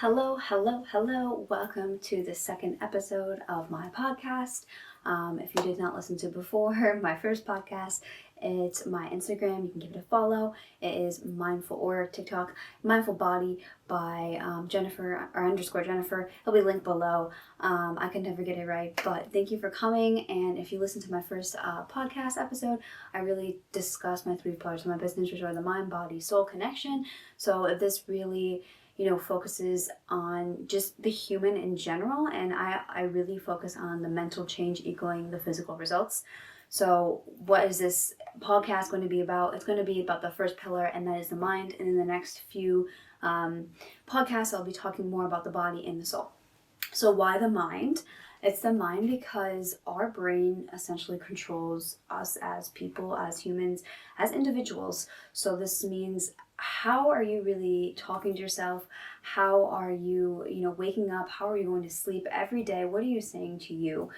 Hello. Welcome to the second episode of my podcast. If you did not listen to before, my first podcast, it's my Instagram. You can give it a follow. It is mindful, or TikTok, Mindful Body by Jennifer or underscore Jennifer. It'll be linked below. I can never get it right, but thank you for coming. And if you listen to my first podcast episode, I really discuss my 3 parts of my business, which are the mind, body, soul connection. So if this really focuses on just the human in general, and I really focus on the mental change equaling the physical results. So what is this podcast going to be about? It's going to be about the first pillar, and that is the mind. And in the next few podcasts, I'll be talking more about the body and the soul. So why the mind? It's the mind because our brain essentially controls us as people, as humans, as individuals. So this means, how are you really talking to yourself? How are you, waking up? How are you going to sleep every day? What are you saying to you?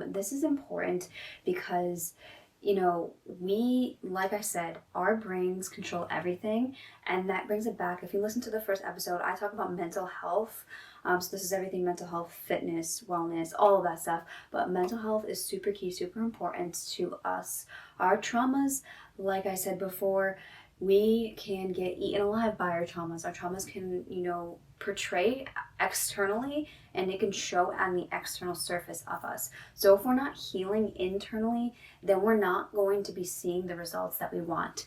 This is important because, we, like I said, our brains control everything. And that brings it back. If you listen to the first episode, I talk about mental health. So this is everything: mental health, fitness, wellness, all of that stuff. But mental health is super key, super important to us. Our traumas, like I said before, we can get eaten alive by our traumas. Our traumas can, portray externally, and it can show on the external surface of us. So if we're not healing internally, then we're not going to be seeing the results that we want.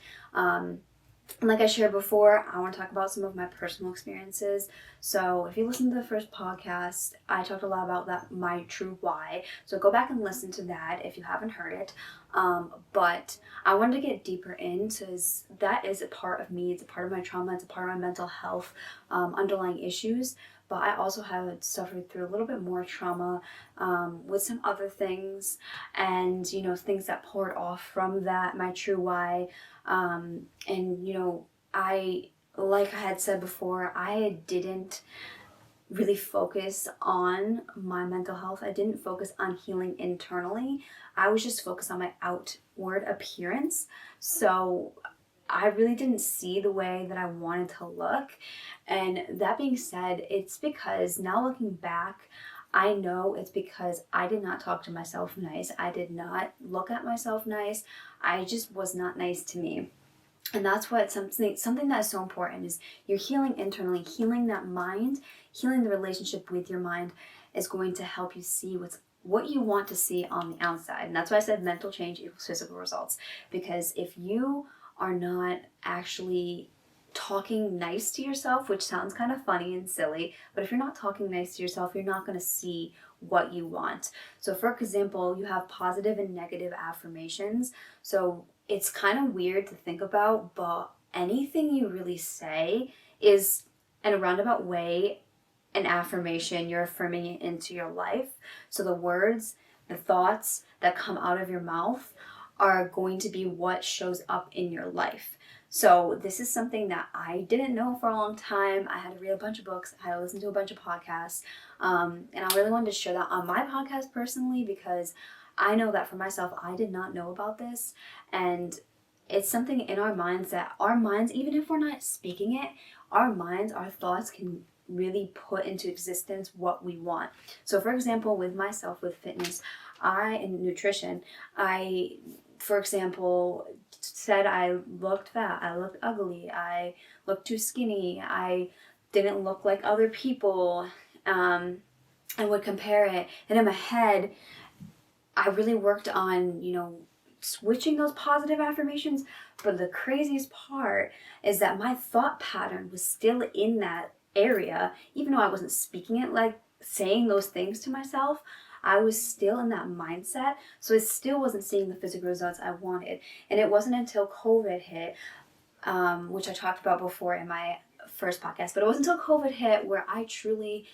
Like I shared before, I want to talk about some of my personal experiences. So if you listen to the first podcast, I talked a lot about that, my true why. So go back and listen to that if you haven't heard it. But I wanted to get deeper into, that is a part of me. It's a part of my trauma. It's a part of my mental health underlying issues. But I also have suffered through a little bit more trauma with some other things, and things that poured off from that, my true why. Like I had said before, I didn't really focus on my mental health. I didn't focus on healing internally. I was just focused on my outward appearance. So I really didn't see the way that I wanted to look. And that being said, it's because now looking back, I know it's because I did not talk to myself nice. I did not look at myself nice. I just was not nice to me. And that's what something that is so important is you're healing internally, healing that mind, healing the relationship with your mind is going to help you see what you want to see on the outside. And that's why I said mental change equals physical results. Because if you are not actually talking nice to yourself, which sounds kind of funny and silly, but if you're not talking nice to yourself, you're not going to see what you want. So for example, you have positive and negative affirmations. So it's kind of weird to think about, but anything you really say is, in a roundabout way, an affirmation. You're affirming it into your life. So the words, the thoughts that come out of your mouth are going to be what shows up in your life. So this is something that I didn't know for a long time. I had to read a bunch of books. I had to listen to a bunch of podcasts. And I really wanted to share that on my podcast personally, because I know that for myself, I did not know about this. And it's something in our minds that our minds, even if we're not speaking it, our minds, our thoughts can really put into existence what we want. So for example, with myself, with fitness, in nutrition, for example, said I looked fat, I looked ugly, I looked too skinny, I didn't look like other people, and would compare it. And in my head, I really worked on, switching those positive affirmations. But the craziest part is that my thought pattern was still in that area, even though I wasn't speaking it, like saying those things to myself. I was still in that mindset, so I still wasn't seeing the physical results I wanted. And it wasn't until COVID hit, which I talked about before in my first podcast, but it wasn't until COVID hit where I truly,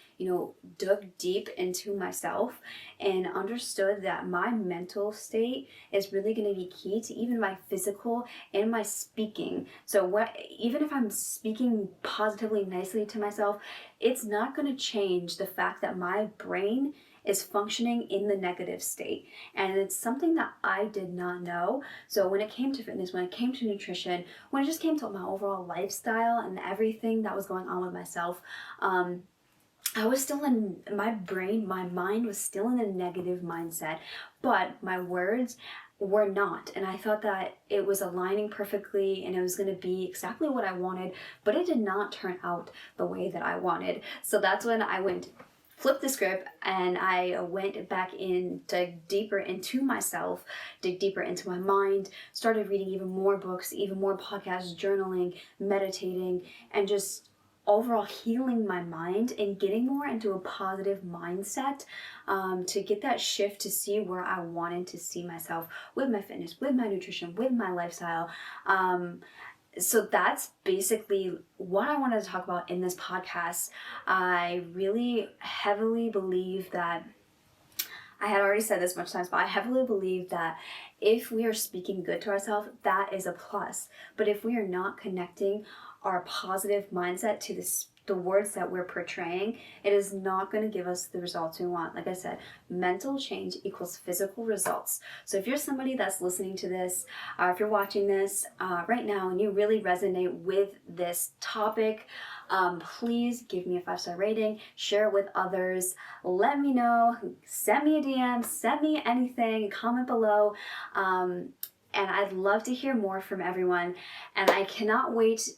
dug deep into myself and understood that my mental state is really going to be key to even my physical and my speaking. So even if I'm speaking positively, nicely to myself, it's not going to change the fact that my brain is functioning in the negative state. And it's something that I did not know. So when it came to fitness, when it came to nutrition, when it just came to my overall lifestyle and everything that was going on with myself, I was still in my brain, my mind was still in a negative mindset, but my words were not. And I thought that it was aligning perfectly and it was going to be exactly what I wanted, but it did not turn out the way that I wanted. So that's when I went flipped the script and I went back in, dug deeper into myself, dig deeper into my mind, started reading even more books, even more podcasts, journaling, meditating, and just overall healing my mind and getting more into a positive mindset, to get that shift to see where I wanted to see myself with my fitness, with my nutrition, with my lifestyle. So that's basically what I wanted to talk about in this podcast. I really heavily believe that, I had already said this much times, but I heavily believe that if we are speaking good to ourselves, that is a plus. But if we are not connecting our positive mindset to the words that we're portraying, it is not going to give us the results we want. Like I said, mental change equals physical results. So if you're somebody that's listening to this, if you're watching this right now and you really resonate with this topic, please give me a 5-star rating, share it with others, let me know, send me a DM, send me anything, comment below. And I'd love to hear more from everyone. And I cannot wait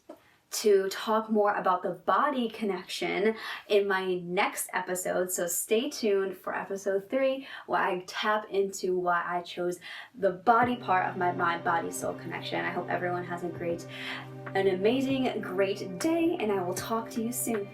to talk more about the body connection in my next episode. So stay tuned for episode 3, where I tap into why I chose the body part of my mind body soul connection. I hope everyone has an amazing, great day, and I will talk to you soon.